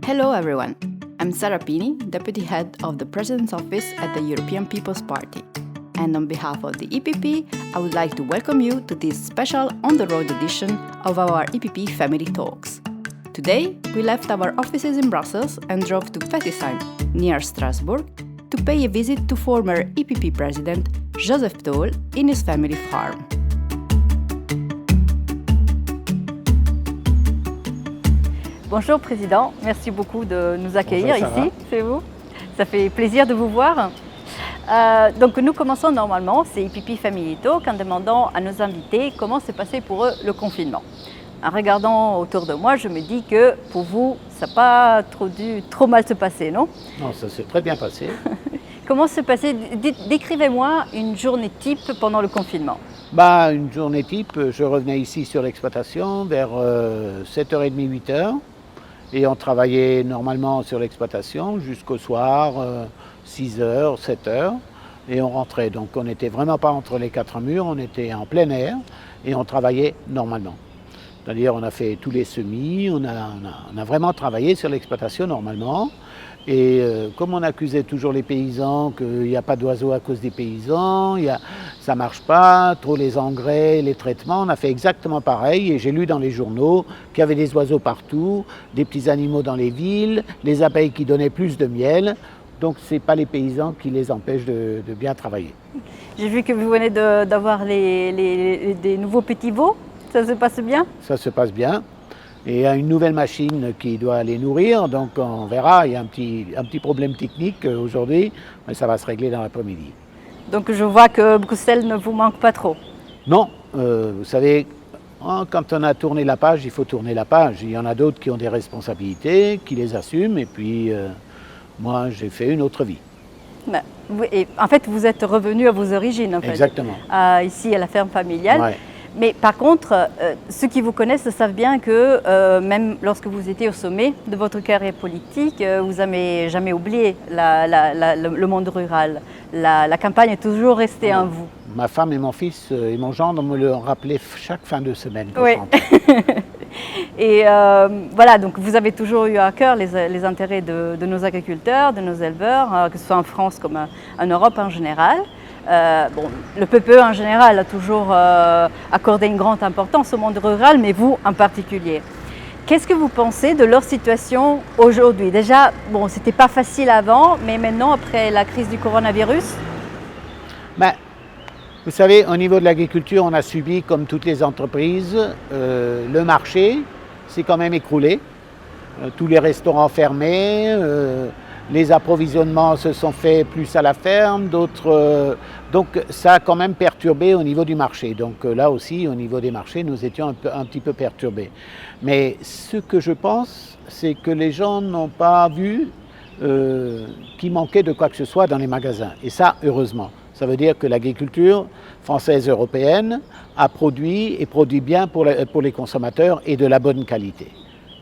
Hello everyone, I'm Sara Pini, Deputy Head of the President's Office at the European People's Party. And on behalf of the EPP, I would like to welcome you to this special on-the-road edition of our EPP Family Talks. Today, we left our offices in Brussels and drove to Fetisheim, near Strasbourg, to pay a visit to former EPP President Joseph Daul in his family farm. Bonjour Président, merci beaucoup de nous accueillir ici chez vous. Ça fait plaisir de vous voir. Donc nous commençons normalement ces EPP Family Talk en demandant à nos invités comment s'est passé pour eux le confinement. En regardant autour de moi, je me dis que pour vous, ça n'a pas dû trop mal se passer, non? Non, ça s'est très bien passé. Comment s'est passé? Décrivez-moi une journée type pendant le confinement. Une journée type, je revenais ici sur l'exploitation vers 7h30, 8h. Et on travaillait normalement sur l'exploitation jusqu'au soir, 6h, 7h. Et on rentrait. Donc on n'était vraiment pas entre les quatre murs, on était en plein air et on travaillait normalement. C'est-à-dire on a fait tous les semis, on a vraiment travaillé sur l'exploitation normalement. Et comme on accusait toujours les paysans qu'il n'y a pas d'oiseaux à cause des paysans, ça ne marche pas, trop les engrais, les traitements, on a fait exactement pareil. Et j'ai lu dans les journaux qu'il y avait des oiseaux partout, des petits animaux dans les villes, les abeilles qui donnaient plus de miel. Donc ce n'est pas les paysans qui les empêchent de bien travailler. J'ai vu que vous venez d'avoir des nouveaux petits veaux, ça se passe bien? Ça se passe bien. Et il y a une nouvelle machine qui doit les nourrir, donc on verra, il y a un petit problème technique aujourd'hui, mais ça va se régler dans l'après-midi. Donc je vois que Bruxelles ne vous manque pas trop. Non, vous savez, quand on a tourné la page, il faut tourner la page. Il y en a d'autres qui ont des responsabilités, qui les assument, et puis moi j'ai fait une autre vie. Et en fait, vous êtes revenu à vos origines, en fait. Exactement. Ici, à la ferme familiale. Ouais. Mais par contre, ceux qui vous connaissent savent bien que même lorsque vous étiez au sommet de votre carrière politique, vous n'avez jamais oublié le monde rural. La campagne est toujours restée en vous. Ma femme et mon fils et mon gendre me le rappelaient chaque fin de semaine. Oui. Et voilà, donc vous avez toujours eu à cœur les intérêts de nos agriculteurs, de nos éleveurs, que ce soit en France comme en Europe en général. Le PPE en général a toujours accordé une grande importance au monde rural, mais vous en particulier. Qu'est-ce que vous pensez de leur situation aujourd'hui? Déjà, c'était pas facile avant, mais maintenant, après la crise du coronavirus? Vous savez, au niveau de l'agriculture, on a subi, comme toutes les entreprises, le marché s'est quand même écroulé. Tous les restaurants fermés. Les approvisionnements se sont faits plus à la ferme, d'autres. Donc ça a quand même perturbé au niveau du marché. Donc là aussi, au niveau des marchés, nous étions un petit peu perturbés. Mais ce que je pense, c'est que les gens n'ont pas vu qu'il manquait de quoi que ce soit dans les magasins. Et ça, heureusement. Ça veut dire que l'agriculture française européenne a produit et produit bien pour les consommateurs et de la bonne qualité.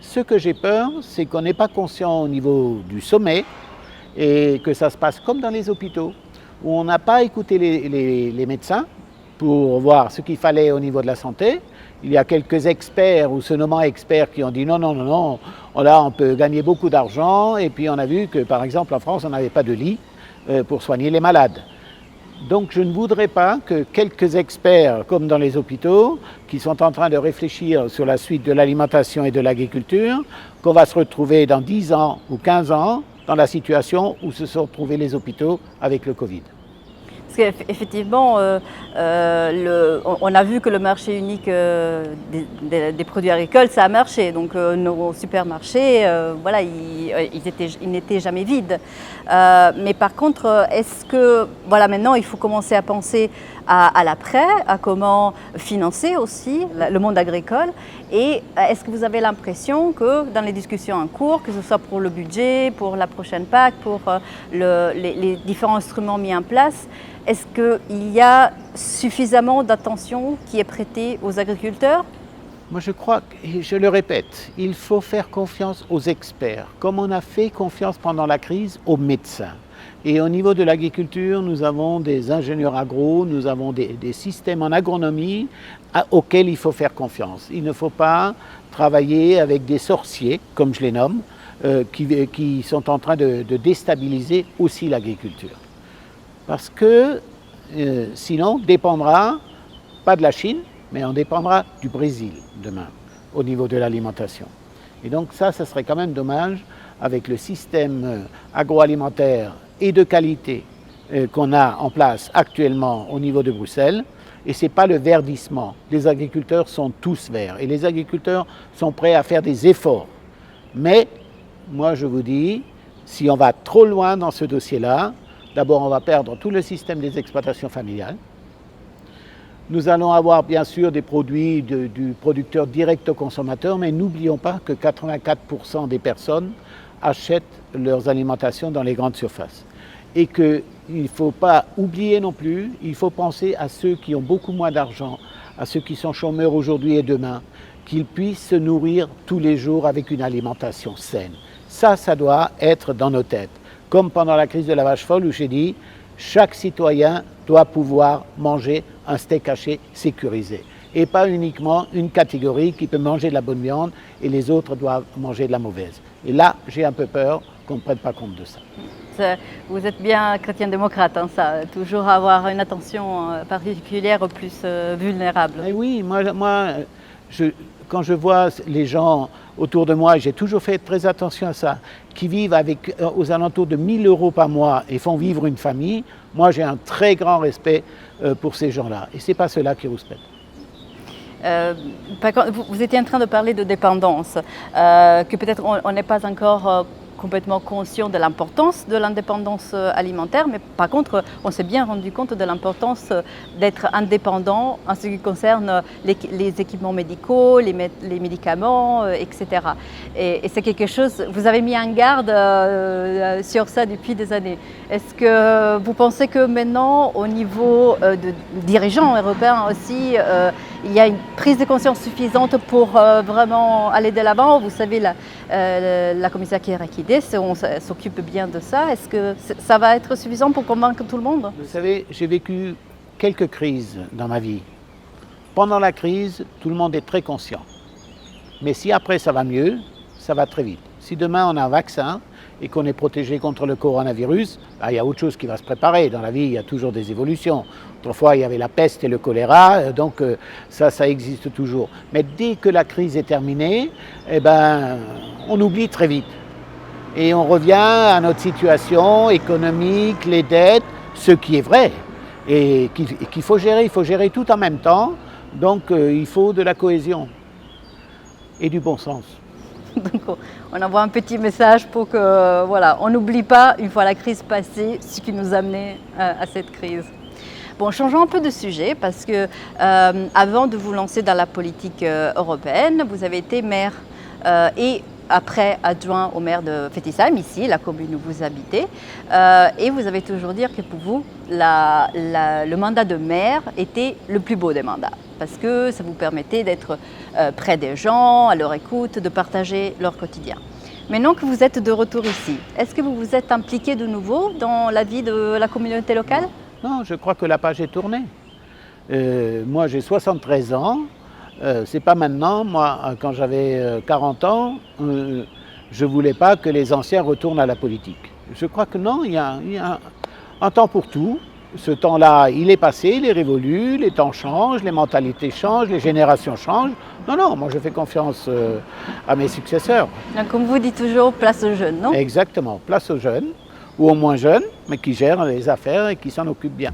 Ce que j'ai peur, c'est qu'on n'est pas conscient au niveau du sommet et que ça se passe comme dans les hôpitaux, où on n'a pas écouté les médecins pour voir ce qu'il fallait au niveau de la santé. Il y a quelques experts ou se nommant experts qui ont dit non, là on peut gagner beaucoup d'argent, et puis on a vu que par exemple en France on n'avait pas de lit pour soigner les malades. Donc je ne voudrais pas que quelques experts, comme dans les hôpitaux, qui sont en train de réfléchir sur la suite de l'alimentation et de l'agriculture, qu'on va se retrouver dans 10 ans ou 15 ans dans la situation où se sont trouvés les hôpitaux avec le Covid. Parce qu'effectivement, on a vu que le marché unique des produits agricoles, ça a marché. Donc nos supermarchés, ils n'étaient jamais vides. Mais par contre, est-ce que maintenant, il faut commencer à penser à l'après, à comment financer aussi le monde agricole? Et est-ce que vous avez l'impression que dans les discussions en cours, que ce soit pour le budget, pour la prochaine PAC, pour les différents instruments mis en place, est-ce qu'il y a suffisamment d'attention qui est prêtée aux agriculteurs? Moi je crois, et je le répète, il faut faire confiance aux experts, comme on a fait confiance pendant la crise aux médecins. Et au niveau de l'agriculture, nous avons des ingénieurs agro, nous avons des systèmes en agronomie auxquels il faut faire confiance. Il ne faut pas travailler avec des sorciers, comme je les nomme, qui sont en train de déstabiliser aussi l'agriculture. Parce que sinon, on dépendra, pas de la Chine, mais on dépendra du Brésil demain, au niveau de l'alimentation. Et donc ça serait quand même dommage, avec le système agroalimentaire et de qualité qu'on a en place actuellement au niveau de Bruxelles. Et ce n'est pas le verdissement. Les agriculteurs sont tous verts et les agriculteurs sont prêts à faire des efforts. Mais moi je vous dis, si on va trop loin dans ce dossier-là, d'abord on va perdre tout le système des exploitations familiales. Nous allons avoir bien sûr des produits du producteur direct au consommateur, mais n'oublions pas que 84% des personnes achètent leurs alimentations dans les grandes surfaces. Et qu'il ne faut pas oublier non plus, il faut penser à ceux qui ont beaucoup moins d'argent, à ceux qui sont chômeurs aujourd'hui et demain, qu'ils puissent se nourrir tous les jours avec une alimentation saine. Ça doit être dans nos têtes. Comme pendant la crise de la vache folle où j'ai dit, chaque citoyen doit pouvoir manger un steak haché sécurisé. Et pas uniquement une catégorie qui peut manger de la bonne viande et les autres doivent manger de la mauvaise. Et là, j'ai un peu peur qu'on ne prenne pas compte de ça. Vous êtes bien chrétien-démocrate, hein, ça, toujours avoir une attention particulière aux plus vulnérables. Et oui, quand je vois les gens autour de moi, j'ai toujours fait très attention à ça, qui vivent avec aux alentours de 1 000 € par mois et font vivre une famille, moi j'ai un très grand respect pour ces gens-là. Et ce n'est pas ceux-là qui rouspètent. Vous étiez en train de parler de dépendance, que peut-être on n'est pas encore complètement conscient de l'importance de l'indépendance alimentaire, mais par contre, on s'est bien rendu compte de l'importance d'être indépendant en ce qui concerne les équipements médicaux, les médicaments, etc. Et c'est quelque chose, vous avez mis en garde sur ça depuis des années. Est-ce que vous pensez que maintenant, au niveau de dirigeants européens aussi, il y a une prise de conscience suffisante pour vraiment aller de l'avant? Vous savez, la commissaire Kyriakides, on s'occupe bien de ça. Est-ce que ça va être suffisant pour convaincre tout le monde? Vous savez, j'ai vécu quelques crises dans ma vie. Pendant la crise, tout le monde est très conscient. Mais si après ça va mieux, ça va très vite. Si demain on a un vaccin et qu'on est protégé contre le coronavirus, il y a autre chose qui va se préparer. Dans la vie, il y a toujours des évolutions. Autrefois, il y avait la peste et le choléra, donc ça existe toujours. Mais dès que la crise est terminée, on oublie très vite. Et on revient à notre situation économique, les dettes, ce qui est vrai. Et qu'il faut gérer. Il faut gérer tout en même temps. Donc il faut de la cohésion et du bon sens. Donc on envoie un petit message pour que on n'oublie pas, une fois la crise passée, ce qui nous a amené à cette crise. Bon, changeons un peu de sujet parce que avant de vous lancer dans la politique européenne, vous avez été maire et après adjoint au maire de Fetisheim, ici, la commune où vous habitez. Et vous avez toujours dit que pour vous, le mandat de maire était le plus beau des mandats parce que ça vous permettait d'être près des gens, à leur écoute, de partager leur quotidien. Maintenant que vous êtes de retour ici, est-ce que vous vous êtes impliqué de nouveau dans la vie de la communauté locale? Non, je crois que la page est tournée. Moi, j'ai 73 ans. C'est pas maintenant. Moi, quand j'avais 40 ans, je ne voulais pas que les anciens retournent à la politique. Je crois que non, il y a un temps pour tout. Ce temps-là, il est passé, il est révolu, les temps changent, les mentalités changent, les générations changent. Non, moi je fais confiance à mes successeurs. Donc, comme vous dites toujours, place aux jeunes, non? Exactement, place aux jeunes, ou aux moins jeunes, mais qui gèrent les affaires et qui s'en occupent bien.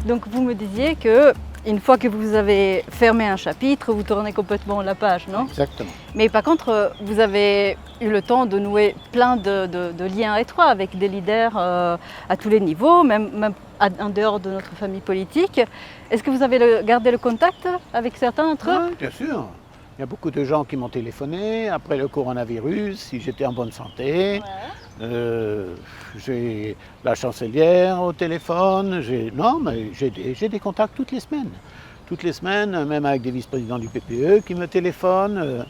Donc vous me disiez qu'une fois que vous avez fermé un chapitre, vous tournez complètement la page, non? Exactement. Mais par contre, vous avez eu le temps de nouer plein de liens étroits avec des leaders à tous les niveaux, même en dehors de notre famille politique. Est-ce que vous avez gardé le contact avec certains d'entre eux? Oui, bien sûr. Il y a beaucoup de gens qui m'ont téléphoné après le coronavirus, si j'étais en bonne santé. Ouais. J'ai la chancelière au téléphone. J'ai des contacts toutes les semaines. Toutes les semaines, même avec des vice-présidents du PPE qui me téléphonent.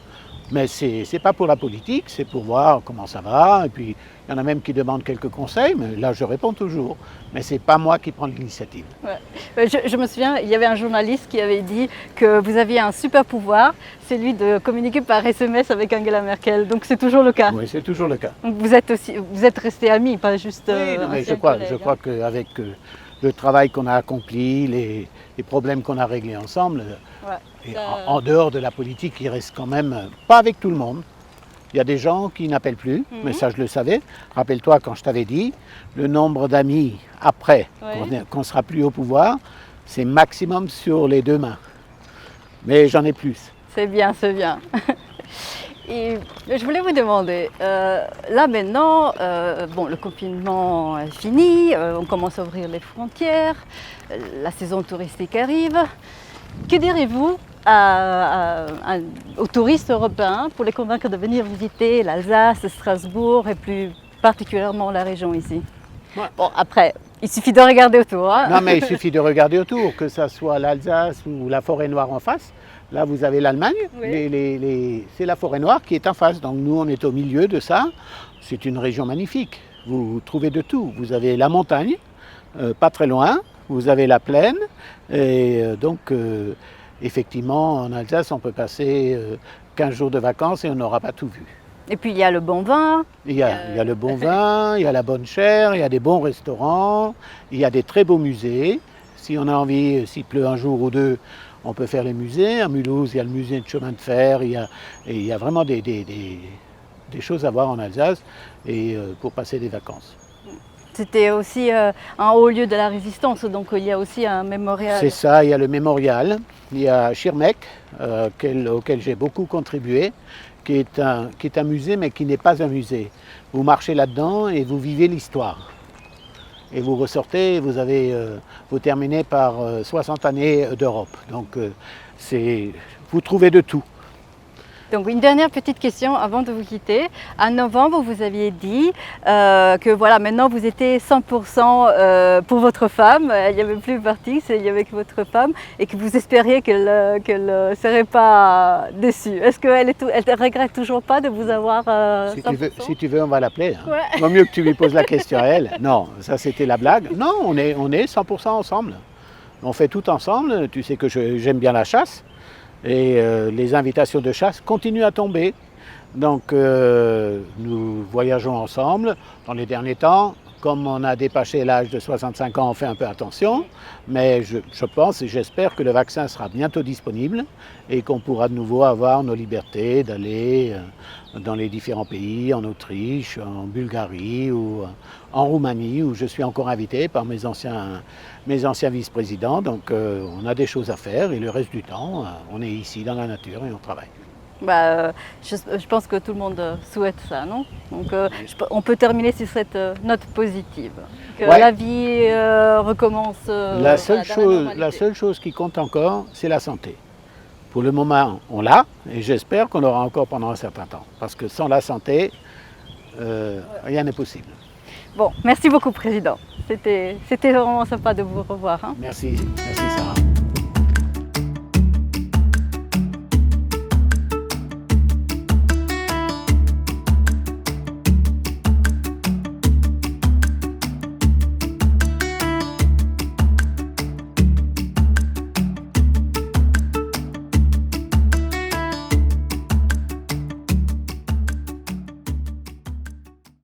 Mais ce n'est pas pour la politique, c'est pour voir comment ça va. Et puis, il y en a même qui demandent quelques conseils, mais là, je réponds toujours. Mais ce n'est pas moi qui prends l'initiative. Ouais. Je me souviens, il y avait un journaliste qui avait dit que vous aviez un super pouvoir, c'est celui de communiquer par SMS avec Angela Merkel. Donc c'est toujours le cas. Oui, c'est toujours le cas. Donc vous êtes restés amis, pas juste. Oui, non, mais je crois qu'avec le travail qu'on a accompli, les problèmes qu'on a réglés ensemble, et en dehors de la politique, il reste quand même pas avec tout le monde. Il y a des gens qui n'appellent plus, mais ça je le savais. Rappelle-toi quand je t'avais dit, le nombre d'amis après qu'on ne sera plus au pouvoir, c'est maximum sur les 2 mains. Mais j'en ai plus. C'est bien, c'est bien. Et je voulais vous demander, là maintenant, bon, le confinement est fini, on commence à ouvrir les frontières, la saison touristique arrive. Que direz-vous aux touristes européens pour les convaincre de venir visiter l'Alsace, Strasbourg et plus particulièrement la région ici? Bon, après, il suffit de regarder autour. Hein. Non, mais il suffit de regarder autour, que ce soit l'Alsace ou la Forêt-Noire en face. Là, vous avez l'Allemagne, c'est la Forêt-Noire qui est en face. Donc nous, on est au milieu de ça. C'est une région magnifique. Vous trouvez de tout. Vous avez la montagne, pas très loin. Vous avez la plaine. Et donc, effectivement, en Alsace, on peut passer 15 jours de vacances et on n'aura pas tout vu. Et puis il y a le bon vin. Il y a le bon vin, il y a la bonne chair, il y a des bons restaurants, il y a des très beaux musées. Si on a envie, s'il pleut un jour ou deux, on peut faire les musées. À Mulhouse, il y a le musée de chemin de fer, il y a vraiment des choses à voir en Alsace et pour passer des vacances. C'était aussi un haut lieu de la résistance, donc il y a aussi un mémorial. C'est ça, il y a le mémorial, il y a Schirmeck, auquel j'ai beaucoup contribué, qui est un musée, mais qui n'est pas un musée. Vous marchez là-dedans et vous vivez l'histoire. Et vous ressortez, vous terminez par 60 années d'Europe. Donc vous trouvez de tout. Donc une dernière petite question avant de vous quitter. En novembre, vous aviez dit que voilà, maintenant vous étiez 100% pour votre femme. Il n'y avait plus parti, il y avait que votre femme et que vous espériez qu'elle ne serait pas déçue. Est-ce qu'elle ne regrette toujours pas de vous avoir 100%? Si tu veux, on va l'appeler. Hein. Ouais. Vaut mieux que tu lui poses la question à elle. Non, ça c'était la blague. Non, on est 100% ensemble. On fait tout ensemble. Tu sais que j'aime bien la chasse. Et les invitations de chasse continuent à tomber. Donc nous voyageons ensemble. Dans les derniers temps, comme on a dépassé l'âge de 65 ans, on fait un peu attention. Mais je pense et j'espère que le vaccin sera bientôt disponible et qu'on pourra de nouveau avoir nos libertés d'aller dans les différents pays, en Autriche, en Bulgarie ou en Roumanie, où je suis encore invité par mes anciens vice-présidents. Donc on a des choses à faire et le reste du temps, on est ici dans la nature et on travaille. Je pense que tout le monde souhaite ça, non? Donc on peut terminer sur cette note positive. Que la vie recommence. La seule chose qui compte encore, c'est la santé. Pour le moment, on l'a et j'espère qu'on l'aura encore pendant un certain temps. Parce que sans la santé, rien n'est possible. Bon, merci beaucoup, Président. C'était vraiment sympa de vous revoir. Hein. Merci Sarah.